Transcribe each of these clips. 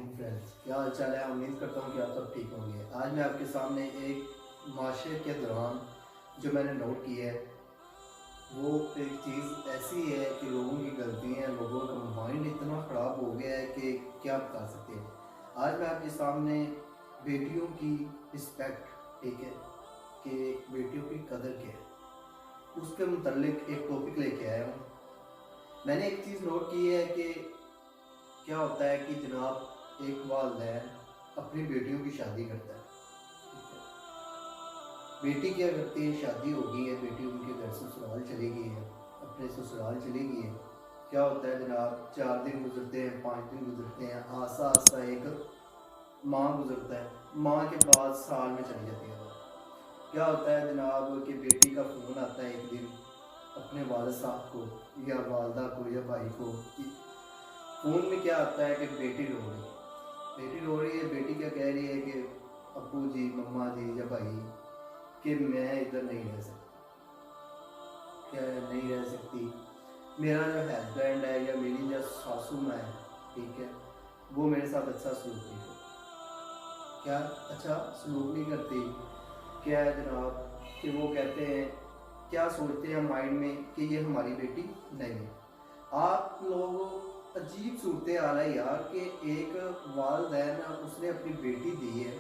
علیکم فرینڈس، کیا حال چال ہے؟ امید کرتا ہوں کہ آپ سب ٹھیک ہوں گے۔ آج میں آپ کے سامنے ایک معاشرے کے دوران جو میں نے نوٹ کی ہے وہ ایک چیز ایسی ہے کہ لوگوں کی غلطی ہیں، لوگوں کا مائنڈ اتنا خراب ہو گیا ہے کہ کیا بتا سکتے ہیں۔ آج میں آپ کے سامنے بیٹیوں کی رسپیکٹ، ٹھیک ہے، کہ بیٹیوں کی قدر کیا ہے، اس کے متعلق ایک ٹاپک لے کے آیا ہوں۔ میں نے ایک چیز نوٹ کی ہے کہ کیا ہوتا ہے کہ جناب ایک والدین اپنی بیٹیوں کی شادی کرتا ہے، ٹھیک ہے، بیٹی کیا کرتی ہے، شادی ہو گئی ہے، بیٹی ان کے گھر سسرال چلی گئی ہے، اپنے سسرال چلی گئی ہے۔ کیا ہوتا ہے جناب، 4 دن گزرتے ہیں، 5 دن گزرتے ہیں، آہستہ آہستہ ایک ماہ گزرتا ہے، ماہ کے بعد سال میں چلی جاتی ہے۔ کیا ہوتا ہے جناب کہ بیٹی کا فون آتا ہے ایک دن اپنے والد صاحب کو یا والدہ کو یا بھائی کو۔ فون میں کیا آتا ہے کہ بیٹی رو رہی ہے، بیٹی رو رہی ہے، بیٹی کیا کہہ رہی ہے کہ ابو جی، مما جی یا بھائی کہ میں ادھر نہیں رہ سکتی، کیا نہیں رہ سکتی، میرا جو ہسبینڈ ہے یا میری جو ساسو ماں ہے، ٹھیک ہے، وہ میرے ساتھ اچھا سلوک نہیں کرتی۔ کیا اچھا سلوک نہیں کرتی؟ کیا ہے جناب کہ وہ کہتے ہیں، کیا سوچتے ہیں مائنڈ میں کہ یہ ہماری بیٹی نہیں ہے۔ آپ لوگ عجیب صورتیں آ رہا ہے یار کہ ایک والدین اس نے اپنی بیٹی دی ہے،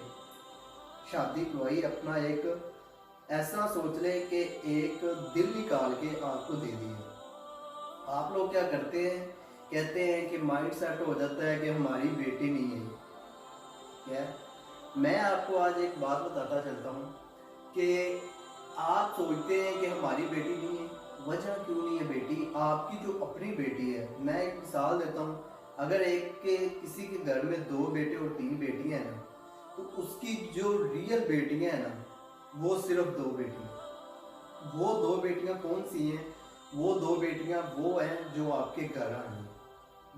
شادی کروائی، اپنا ایک ایسا سوچ لیں کہ ایک دل نکال کے آپ کو دے دی ہے۔ آپ لوگ کیا کرتے ہیں، کہتے ہیں کہ مائنڈ سیٹ ہو جاتا ہے کہ ہماری بیٹی نہیں ہے۔ کیا میں آپ کو آج ایک بات بتاتا چلتا ہوں کہ آپ سوچتے ہیں کہ ہماری بیٹی نہیں ہے، وجہ کیوں نہیں ہے بیٹی؟ آپ کی جو اپنی بیٹی ہے، میں ایک مثال دیتا ہوں، اگر کسی کے گھر میں 2 بیٹے اور 3 بیٹیاں ہیں نا، تو اس کی جو ریئل بیٹیاں ہیں نا وہ صرف 2 بیٹیاں۔ وہ 2 بیٹیاں کون سی ہیں؟ وہ 2 بیٹیاں وہ ہیں جو آپ کے گھر آئیں گی،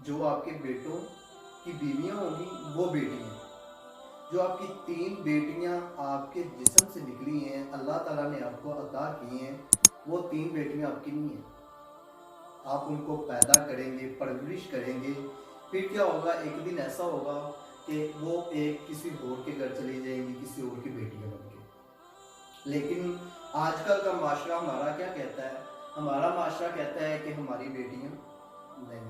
جو آپ کے بیٹوں کی بیویاں ہوں گی وہ بیٹیاں۔ جو آپ کی 3 بیٹیاں آپ کے جسم سے نکلی ہیں، اللہ تعالیٰ نے آپ کو عطا کی ہیں، وہ 3 بیٹیاں آپ کی نہیں ہیں۔ آپ ان کو پیدا کریں گے، پرورش کریں گے، پھر کیا ہوگا، ایک دن ایسا ہوگا کہ وہ ایک کسی اور کے گھر چلی جائیں گی، کسی اور کی بیٹیاں بن کے۔ لیکن آج کل کا معاشرہ ہمارا کیا کہتا ہے؟ ہمارا معاشرہ کہتا ہے کہ ہماری بیٹیاں نہیں۔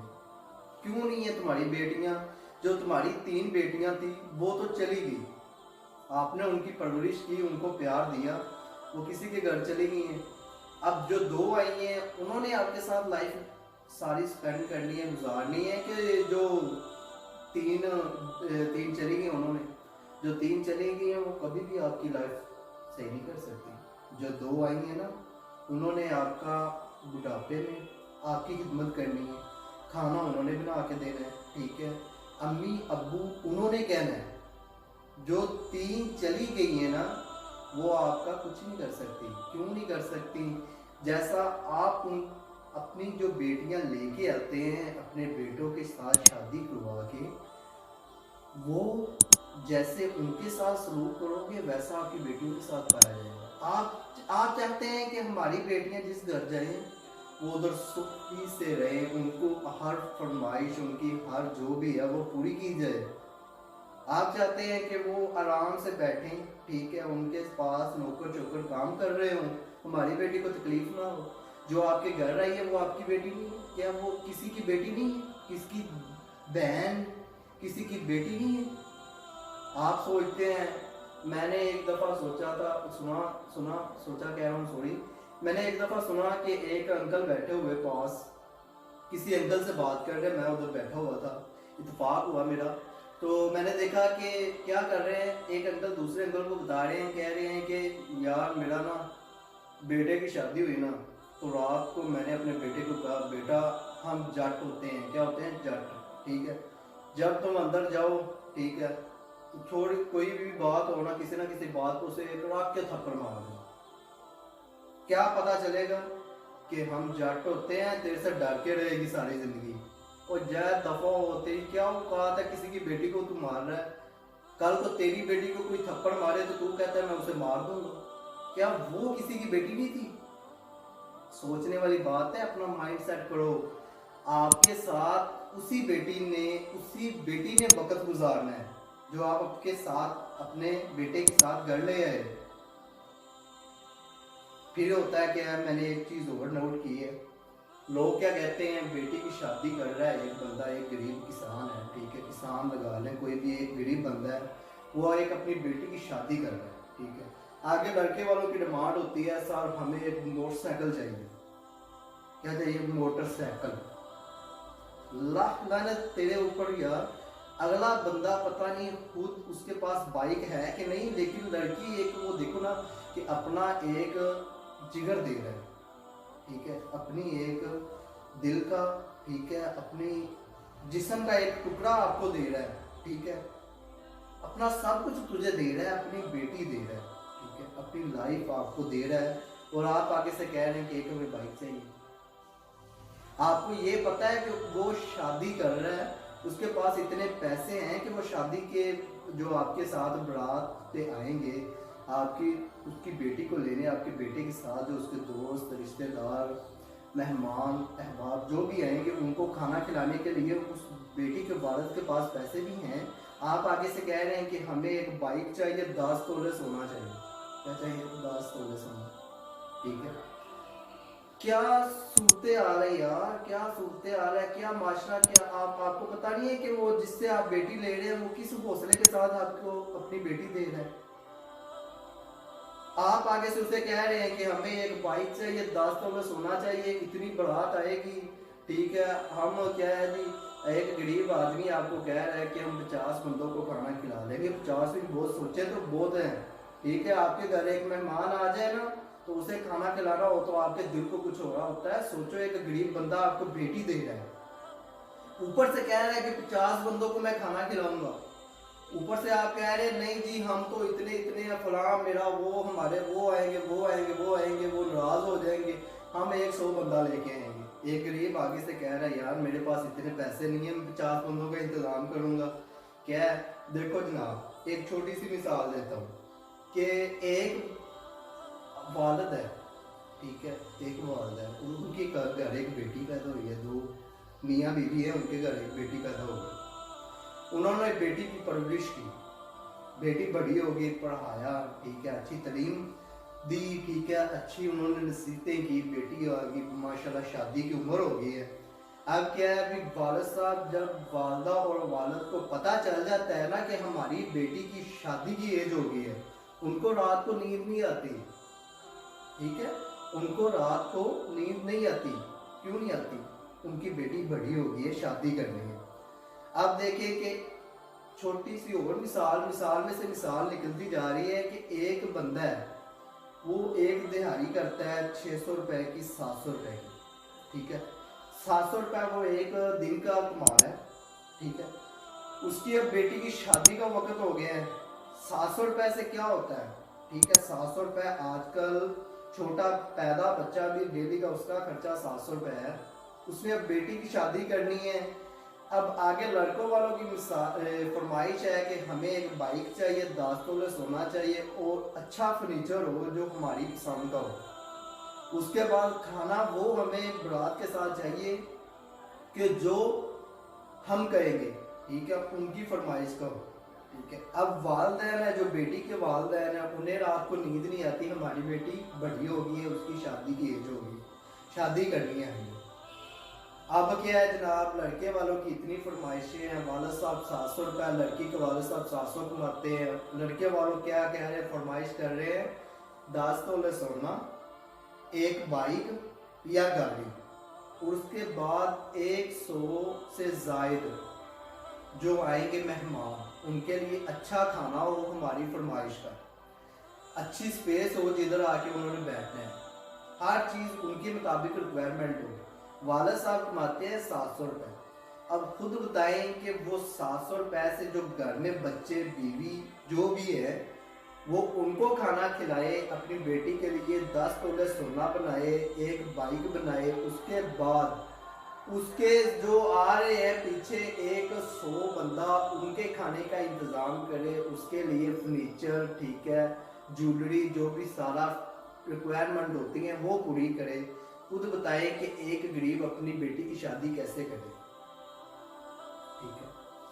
کیوں نہیں ہے تمہاری بیٹیاں؟ جو تمہاری 3 بیٹیاں تھیں وہ تو چلی گئی، آپ نے ان کی پرورش کی، ان کو پیار دیا، وہ کسی کے گھر چلی گئی ہیں۔ اب جو 2 آئی ہیں انہوں نے آپ کے ساتھ لائف ساری سپینڈ کرنی ہے، گزارنی ہے، کہ جو 3 چلی گئی انہوں نے، جو 3 چلی گئی ہیں وہ کبھی بھی آپ کی لائف صحیح نہیں کر سکتی۔ جو 2 آئی ہیں نا، انہوں نے آپ کا بڑھاپے میں آپ کی خدمت کرنی ہے، کھانا انہوں نے بنا کے دینا ہے، ٹھیک ہے، امی ابو انہوں نے کہنا ہے۔ جو 3 چلی گئی ہیں نا وہ آپ کا کچھ نہیں کر سکتی۔ کیوں نہیں کر سکتی؟ جیسا آپ اپنی جو بیٹیاں لے کے آتے ہیں اپنے بیٹوں کے ساتھ شادی کروا کے، وہ جیسے ان کے ساتھ سلوک کرو گے ویسا آپ کی بیٹیوں کے ساتھ پایا جائے گا۔ آپ چاہتے ہیں کہ ہماری بیٹیاں جس گھر جائیں وہ ادھر سخی سے رہیں، ان کو ہر فرمائش، ان کی ہر جو بھی ہے وہ پوری کی جائے۔ آپ چاہتے ہیں کہ وہ آرام سے بیٹھیں، ٹھیک ہے، ان کے پاس نوکر چوکر کام کر رہے ہوں، ہماری بیٹی کو تکلیف نہ ہو۔ جو آپ کے گھر آئی ہے وہ آپ کی بیٹی نہیں ہے؟ کیا وہ کسی کی بیٹی نہیں ہے؟ کس کی بہن، کسی کی بیٹی نہیں ہے؟ آپ سوچتے ہیں، میں نے ایک دفعہ سوچا تھا، سوچا کہہ رہا ہوں سوری، میں نے ایک دفعہ سنا کہ ایک انکل بیٹھے ہوئے پاس، کسی انکل سے بات کر رہے، میں ادھر بیٹھا ہوا تھا، اتفاق ہوا میرا، تو میں نے دیکھا کہ کیا کر رہے ہیں، ایک انکل دوسرے انکل کو بتا رہے ہیں، کہہ رہے ہیں کہ یار میرا نا بیٹے کی شادی ہوئی نا، تو رات کو میں نے اپنے بیٹے کو کہا، بیٹا ہم جٹ ہوتے ہیں، کیا ہوتے ہیں، جٹ، ٹھیک ہے، جب تم اندر جاؤ، ٹھیک ہے، تو تھوڑی کوئی بھی بات ہو نا، کسی نہ کسی بات کو اسے ایک رات کے تھپڑ مار دو، کیا پتا چلے گا کہ ہم جٹ ہوتے ہیں، تیرے سے ڈر کے رہے گی ساری زندگی۔ اور جائے دفعہ ہوتے ہی کیا اوقات ہے کسی کی بیٹی کو تو مار رہا ہے، کل کو تیری بیٹی کو کوئی تھپڑ مارے تو کہتا ہے میں اسے مار دوں گا۔ کیا وہ کسی کی بیٹی نہیں تھی؟ سوچنے والی بات ہے، اپنا مائنڈ سیٹ کرو۔ آپ کے ساتھ उसी बेटी ने वक्त गुजारना है जो आप आपके साथ अपने बेटे के साथ घर ले आए। फिर होता है क्या, मैंने एक चीज़ और नोट की है, लोग क्या कहते हैं, बेटी की शादी कर रहा है एक बंदा, एक गरीब किसान है, ठीक है, किसान लगा लें, कोई भी एक गरीब बंदा है, वो एक अपनी बेटी की शादी कर रहा है, ठीक है। आगे लड़के वालों की डिमांड होती है, सर हमें एक मोटरसाइकिल चाहिए। क्या चाहिए? मोटरसाइकिल। लानत तेरे ऊपर यार, अगला बंदा पता नहीं खुद उसके पास बाइक है कि नहीं, लेकिन लड़की एक वो देखो ना कि अपना एक जिगर दे रहा है, ठीक है, अपनी एक दिल का, ठीक है, अपनी जिस्म का एक टुकड़ा आपको दे रहा है, ठीक है, अपना सब कुछ तुझे दे रहा है, अपनी बेटी दे रहा है, ठीक है, अपनी लाइफ आपको दे रहा है, और आप आगे से कह रहे हैं कि एक हमें बाइक चाहिए। आपको ये पता है कि वो शादी कर रहा है, उसके पास इतने पैसे हैं कि वो शादी के जो आपके साथ बारात पे आएंगे, आपकी उसकी बेटी को लेने, आपके बेटे के साथ जो उसके दोस्त रिश्तेदार मेहमान अहबाब जो भी आएंगे, उनको खाना खिलाने के लिए उस बेटी के वालिद के पास पैसे भी हैं। आप आगे से कह रहे हैं कि हमें एक बाइक चाहिए, 10 तोले सोना चाहिए। क्या चाहिए? 10 तोले सोना, ठीक है। क्या सूरत हाल है यार, क्या सूरत हाल है, क्या माशरा, क्या आपको पता नहीं है कि वो जिससे आप बेटी ले रहे हैं वो किस हौसले के साथ आपको अपनी बेटी दे रहा है। आप आगे से उसे कह रहे हैं कि हमें एक बाइक चाहिए, 10 तोले सोना चाहिए, इतनी बारात आएगी, ठीक है, हम क्या है जी, एक गरीब आदमी आपको कह रहा है कि हम 50 बंदों को खाना खिला लेंगे। 50 भी बहुत सोचे तो बहुत हैं, ठीक है। आपके घर एक मेहमान आ जाए ना तो उसे खाना खिलाना हो तो आपके दिल को कुछ हो रहा होता है। सोचो एक गरीब बंदा आपको बेटी दे रहा है, ऊपर से कह रहा है कि 50 बंदों को मैं खाना खिलाऊंगा, ऊपर से आप कह रहे हैं नहीं जी हम तो इतने इतने फलां मेरा वो हमारे वो आएंगे वो आएंगे वो आएंगे, वो नाराज हो जाएंगे, हम 100 बंदा लेके आएंगे। एक गरीब आगे से कह रहा है यार मेरे पास इतने पैसे नहीं है, मैं 50 बंदों का इंतजाम करूंगा। क्या है? देखो जनाब, एक छोटी सी मिसाल देता हूँ कि एक वालिद है, ठीक है, एक वालिद है, उनके घर एक बेटी पैदा हुई है, 2 मियाँ बीवी है, उनके घर एक बेटी पैदा हो गई। उन्होंने बेटी की परवरिश की, बेटी बड़ी होगी, पढ़ाया, ठीक है, अच्छी तालीम दी, ठीक है, अच्छी उन्होंने नसीहतें की, बेटी आ गई, माशाल्लाह शादी की उम्र हो गई है। अब क्या है, अभी वालिद साहब जब वालदा और वालिद को पता चल जाता है ना कि हमारी बेटी की शादी की एज हो गई है, उनको रात को नींद नहीं आती, ठीक है, उनको रात को नींद नहीं आती। क्यों नहीं आती? उनकी बेटी बड़ी हो गई है, शादी करनी है। अब देखिए कि छोटी सी और मिसाल में से मिसाल निकलती जा रही है कि एक बंदा है, वो एक दिहाड़ी करता है 600 रुपए की, 700 रुपए की, ठीक है, 700 रुपए वो एक दिन का कमा रहा है, ठीक है। उसकी अब बेटी की शादी का वक्त हो गया है। 700 रुपए से क्या होता है, ठीक है, 700 रुपए आजकल छोटा पैदा बच्चा भी डेली का उसका खर्चा 700 रुपए है। उसने अब बेटी की शादी करनी है। अब आगे लड़कों वालों की फरमाइश है कि हमें एक बाइक चाहिए, 10 तोले सोना चाहिए और अच्छा फर्नीचर हो जो हमारी पसंद का हो। उसके बाद खाना वो हमें बारात के साथ चाहिए कि जो हम कहेंगे, ठीक है, उनकी फरमाइश का हो, ठीक है। अब वालदैन है, जो बेटी के वालदैन है, उन्हें रात को नींद नहीं आती, हमारी बेटी बड़ी हो गई है, उसकी शादी की एज होगी, शादी करनी है हमें। अब क्या है जनाब, लड़के वालों की इतनी फरमाइशें हैं, वालिद साहब 700 रुपये, लड़की के वालिद साहब 700 कमाते हैं। लड़के वालों क्या कह रहे हैं, फरमाइश कर रहे हैं 10 तोले सोना, एक बाइक या गाड़ी, और उसके बाद 100 से जायद जो आएंगे मेहमान, उनके लिए अच्छा खाना हो हमारी फरमाइश का, अच्छी स्पेस हो जिधर आके उन्होंने बैठना है, हर चीज़ उनके मुताबिक रिक्वायरमेंट हो। वालिद साहब कमाते हैं 700 रुपये। अब खुद बताएं कि वो 700 रुपये से जो घर में बच्चे बीवी जो भी है वो उनको खाना खिलाए, अपनी बेटी के लिए 10 तोले सोना बनाए, एक बाइक बनाए, उसके बाद उसके जो आ रहे हैं पीछे 100 बंदा उनके खाने का इंतज़ाम करे, उसके लिए फर्नीचर, ठीक है, ज्वेलरी, जो भी सारा रिक्वायरमेंट होती हैं वो पूरी करे। खुद बताएं कि एक गरीब अपनी बेटी की शादी कैसे करे।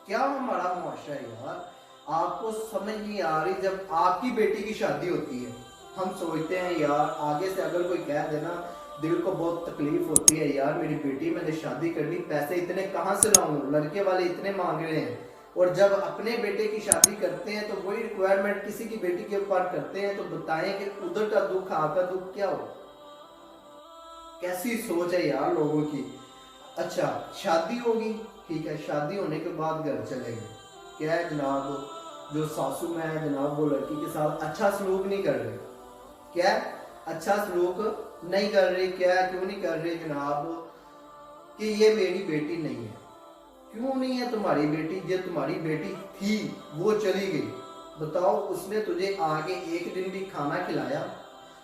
क्या हमारा मुआशरा है यार। आपको समझ नहीं आ रही, जब आपकी बेटी की शादी होती है हम सोचते हैं यार, आगे से अगर कोई कह देना दिल को बहुत तकलीफ होती है यार, मेरी बेटी मैंने शादी करनी, पैसे इतने कहाँ से लाऊं, लड़के वाले इतने मांग रहे हैं। और जब अपने बेटे की शादी करते हैं तो वही रिक्वायरमेंट किसी की बेटी के ऊपर करते हैं, तो बताएं कि उधर का दुख आपका दुख क्या हो। कैसी सोच है यार लोगों की। अच्छा शादी होगी, ठीक है, शादी होने के बाद घर चले गए, क्या है जनाब, जो सासू में है जनाब वो लड़की के साथ अच्छा सलूक नहीं कर रहे। क्या है? अच्छा सलूक नहीं कर रही। क्या क्यों नहीं कर रही जनाब? कि ये मेरी बेटी नहीं है। क्यों नहीं है तुम्हारी बेटी? जो तुम्हारी बेटी थी वो चली गई, बताओ उसने तुझे आगे एक दिन भी खाना खिलाया?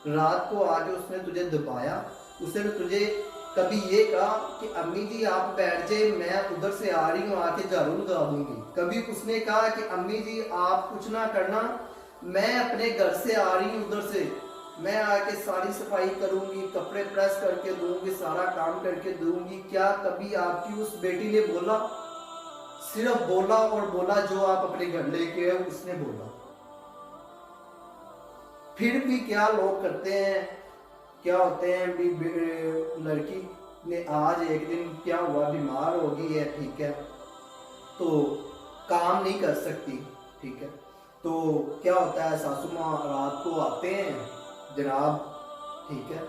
रात को आके उसने तुझे दबाया? उसने तुझे कभी ये कहा कि अम्मी जी आप बैठ जाए, मैं उधर से आ रही हूँ आके झाड़ू लगा दूंगी? कभी उसने कहा कि अम्मी जी आप कुछ ना करना, मैं अपने घर से आ रही हूँ उधर से, मैं आके सारी सफाई करूंगी, कपड़े प्रेस करके दूंगी, सारा काम करके दूंगी? क्या कभी आपकी उस बेटी ने बोला? सिर्फ बोला और बोला जो आप अपने घर लेके आए उसने बोला। फिर भी क्या लोग करते हैं, क्या होते हैं भी, लड़की ने आज एक दिन क्या हुआ, बीमार हो गई है, ठीक है, तो काम नहीं कर सकती, ठीक है, तो क्या होता है सासू माँ रात को आते हैं जनाब, ठीक है,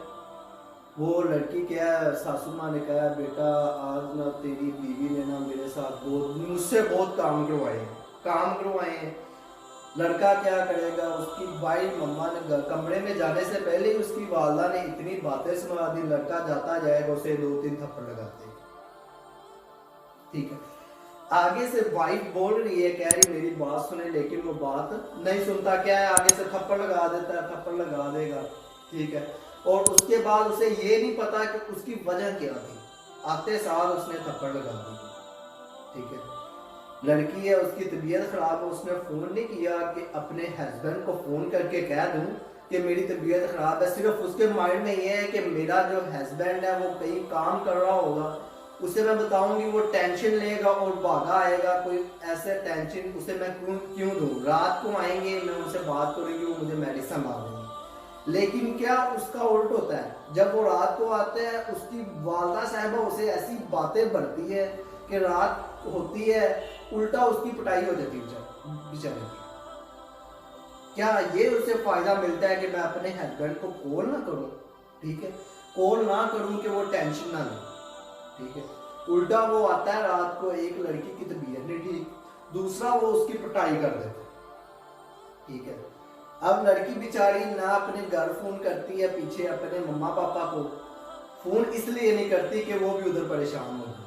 वो लड़की क्या है, सासू माँ ने कहा बेटा आज ना तेरी बीवी ने ना मेरे साथ मुझसे बहुत काम करवाए हैं। लड़का क्या करेगा, उसकी भाई मम्मा ने कमरे में जाने से पहले ही उसकी वालदा ने इतनी बातें सुना दी, लड़का जाता जाएगा उसे 2-3 थप्पड़ लगाते, ठीक है। आगे से वाइफ बोल रही है, कह रही मेरी बात सुने, लेकिन वो बात नहीं सुनता। क्या है, आगे से थप्पड़ लगा देता है, थप्पड़ लगा देगा, ठीक है। और उसके बाद उसे ये नहीं पता कि उसकी वजह क्या थी, आते साल उसने थप्पड़ लगा दी, ठीक है। लड़की है, उसकी तबीयत खराब है, उसने फोन नहीं किया कि अपने हस्बैंड को फोन करके कह दूं कि मेरी तबीयत खराब है। सिर्फ उसके माइंड में ये है कि मेरा जो हस्बैंड है वो कहीं काम कर रहा होगा, उसे मैं बताऊंगी वो टेंशन लेगा और भागा आएगा। कोई ऐसे टेंशन उसे मैं क्यों दूं? रात को आएंगे, मैं उनसे बात करूंगी, वो मुझे मेडिसिन ला देंगे। लेकिन क्या उसका उल्ट होता है, जब वो रात को आते हैं उसकी वालदा साहिबा उसे ऐसी बातें बढ़ती है कि रात होती है उल्टा उसकी पिटाई हो जाती है बेचारे की। क्या ये उसे फायदा मिलता है कि मैं अपने हस्बैंड को कॉल ना करूं, ठीक है, कॉल ना करूं कि वो टेंशन ना ले, ठीक है। उल्टा वो आता है रात को, एक लड़की की तबीयत नहीं ठीक, दूसरा वो उसकी पिटाई कर देता, ठीक है। अब लड़की बेचारी ना अपने घर फोन करती है पीछे अपने मम्मा पापा को, फोन इसलिए नहीं करती कि वो भी उधर परेशान होंगे,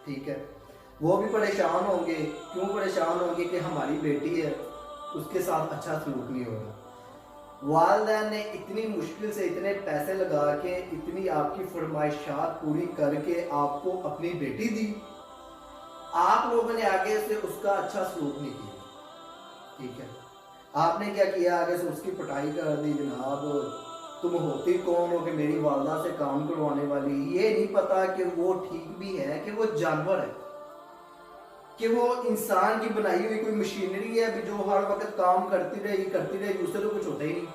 ठीक है, वो भी परेशान होंगे। क्यों परेशान होंगे? कि हमारी बेटी है उसके साथ अच्छा सलूक नहीं हो रहा। वालिदैन ने इतनी मुश्किल से इतने पैसे लगा के इतनी आपकी फरमाइशात पूरी करके आपको अपनी बेटी दी, आप लोगों ने आगे से उसका अच्छा सलूक नहीं किया, ठीक है। आपने क्या किया, आगे से उसकी पिटाई कर दी। जनाब तुम होती कौन हो कि मेरी वालदा से काम करवाने वाली? ये नहीं पता कि वो ठीक भी है कि वो जानवर है, कि वो इंसान की बनाई हुई कोई मशीनरी है भी जो हर वक्त काम करती रहेगी, उससे तो कुछ होता ही नहीं।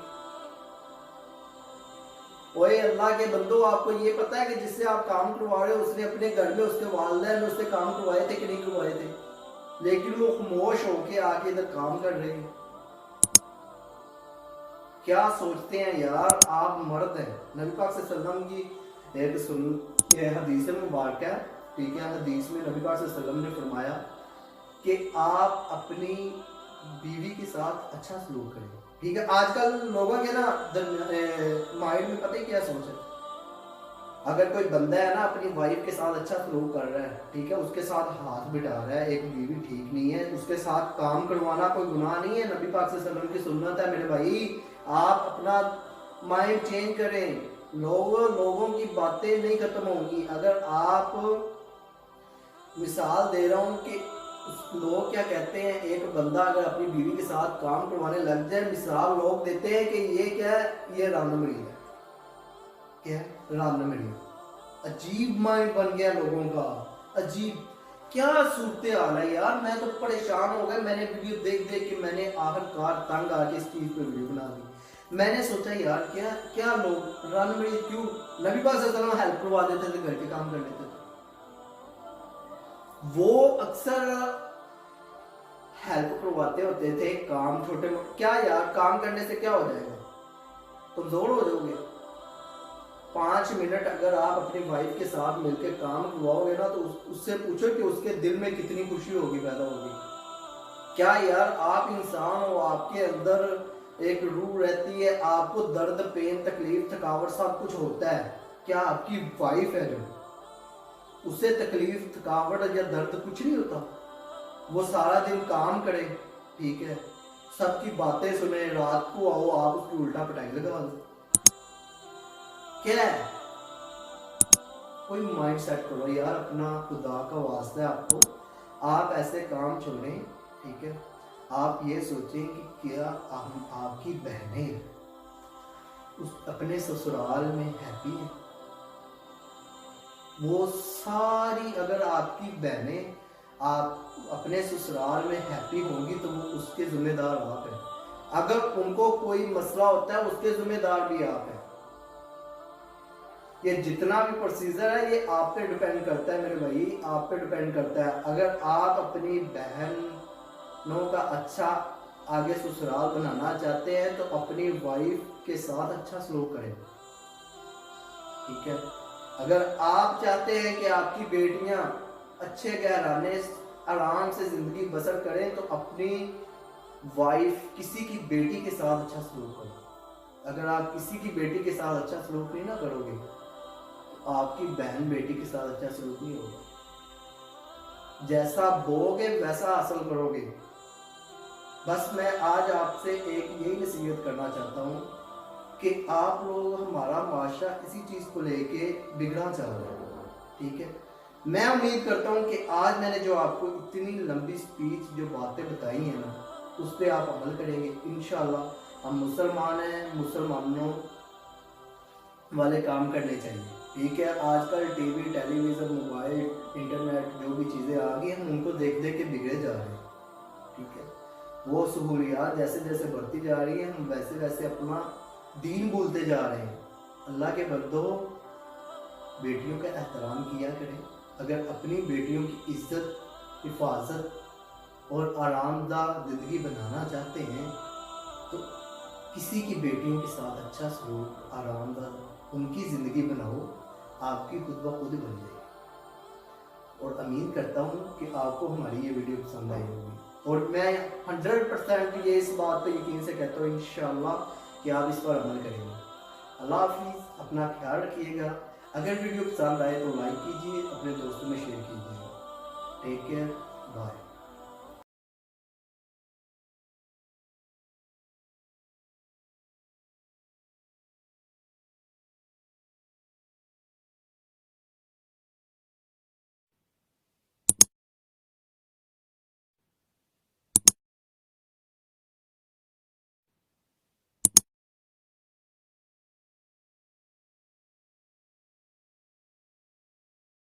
ओए अल्लाह के बंदो, आपको ये पता है कि जिससे आप काम करवा रहे हो उसने अपने घर में उसके वालिदैन ने उससे काम करवाए थे कि नहीं करवाए थे? लेकिन वो खामोश होके आके इधर काम कर रहे हैं। क्या सोचते हैं यार, आप मर्द हैं। नबी पाक सल्लल्लाहु अलैहि वसल्लम की एक हदीस मुबारक है, ठीक है। हदीस में नबी पाक सल्लल्लाहु अलैहि वसल्लम ने फरमाया कि आप अपनी बीवी के साथ अच्छा सलूक करें, ठीक है। आजकल लोगों के ना माइंड में पता ही क्या सोच है, अगर कोई बंदा है ना अपनी वाइफ के साथ अच्छा सलूक कर रहा है, ठीक है, उसके साथ हाथ बिठा रहा है, एक बीवी ठीक नहीं है, उसके साथ काम करवाना कोई गुनाह नहीं है। नबी पाक सल्लल्लाहु अलैहि वसल्लम की सुन्नत है मेरे भाई, आप अपना माइंड चेंज करें। लोगों की बातें नहीं खत्म होंगी। अगर आप, मिसाल दे रहा हूं कि लोग क्या कहते हैं, एक बंदा अगर अपनी बीवी के साथ काम करवाने लग जाए, मिसाल लोग देते हैं कि ये क्या है, ये रानमरी है। क्या रानमरी? अजीब माइंड बन गया लोगों का, अजीब। کیا صورتحال ہے یار, میں تو پریشان ہو گیا. میں نے ویڈیو دیکھ دیکھ کے میں نے آخر کار تنگ آ کے اس چیز پہ ویڈیو بنا دی. میں نے سوچا یار کیا لوگ رن میں کیوں نبی پاک صلی اللہ علیہ وسلم ہیلپ کروا دیتے تھے, گھر کے کام کر لیتے تھے. وہ اکثر ہیلپ کرواتے ہوتے تھے کام چھوٹے موٹے. کیا یار کام کرنے سے کیا ہو جائے گا, کمزور ہو جاؤ گے. 5 منٹ اگر آپ اپنی وائف کے ساتھ مل کے کام کرواؤ گے نا تو اس سے پوچھو کہ اس کے دل میں کتنی خوشی ہوگی, پیدا ہوگی. کیا یار آپ انسان ہو, آپ کے اندر ایک روح رہتی ہے, آپ کو درد پین تکلیف تھکاوٹ سب کچھ ہوتا ہے. کیا آپ کی وائف ہے جو اسے تکلیف تھکاوٹ یا درد کچھ نہیں ہوتا؟ وہ سارا دن کام کرے, ٹھیک ہے, سب کی باتیں سنے, رات کو آؤ آپ اس کی الٹا پٹائی لگا دو. کیا ہے, کوئی مائنڈ سیٹ کرو یار اپنا, خدا کا واسطہ ہے آپ کو. آپ ایسے کام چھوڑیں, ٹھیک ہے. آپ یہ سوچیں کہ کیا آپ کی بہنیں اپنے سسرال میں ہیپی ہیں. وہ ساری, اگر آپ کی بہنیں آپ اپنے سسرال میں ہیپی ہوں گی تو وہ اس کے ذمہ دار آپ ہیں. اگر ان کو کوئی مسئلہ ہوتا ہے اس کے ذمہ دار بھی آپ ہیں. یہ جتنا بھی پروسیجر ہے یہ آپ پہ ڈیپینڈ کرتا ہے میرے بھائی, آپ پہ ڈیپینڈ کرتا ہے. اگر آپ اپنی بہنوں کا اچھا آگے سسرال بنانا چاہتے ہیں تو اپنی وائف کے ساتھ اچھا سلوک کریں, ٹھیک ہے. اگر آپ چاہتے ہیں کہ آپ کی بیٹیاں اچھے گھرانے آرام سے زندگی بسر کریں تو اپنی وائف کسی کی بیٹی کے ساتھ اچھا سلوک کرو. اگر آپ کسی کی بیٹی کے ساتھ اچھا سلوک نہیں نہ کرو گے تو آپ کی بہن بیٹی کے ساتھ اچھا سلوک نہیں ہوگا. جیسا بو گے ویسا حاصل کرو گے. بس میں آج آپ سے ایک یہی نصیحت کرنا چاہتا ہوں کہ آپ لوگ, ہمارا معاشرہ اسی چیز کو لے کے بگڑا چل رہا ہے, ٹھیک ہے. میں امید کرتا ہوں کہ آج میں نے جو آپ کو اتنی لمبی سپیچ جو باتیں بتائی ہیں نا اس پہ آپ عمل کریں گے انشاءاللہ. ہم مسلمان ہیں, مسلمانوں والے کام کرنے چاہیے, ٹھیک ہے. آج کل ٹی وی, ٹیلی ویژن, موبائل, انٹرنیٹ جو بھی چیزیں آ گئی ہم ان کو دیکھ دیکھ کے بگڑے جا رہے ہیں, ٹھیک ہے. وہ سہولیات جیسے جیسے بڑھتی جا رہی ہیں ہم ویسے ویسے اپنا دین بھولتے جا رہے ہیں. اللہ کے بندو, بیٹیوں کا احترام کیا کریں. اگر اپنی بیٹیوں کی عزت, حفاظت اور آرام دہ زندگی بنانا چاہتے ہیں تو کسی کی بیٹیوں کے ساتھ اچھا سلوک, آرام دہ ان کی زندگی بناؤ, آپ کی خود بخود بن جائے گی. اور امید کرتا ہوں کہ آپ کو ہماری یہ ویڈیو پسند آئی ہوگی, اور میں 100% یہ اس بات پہ یقین سے کہتا ہوں انشاءاللہ کہ آپ اس پر عمل کریں گے. اللہ حافظ, اپنا خیال رکھیے گا. اگر ویڈیو پسند آئے تو لائک کیجیے, اپنے دوستوں میں شیئر کیجیے. Take care, bye.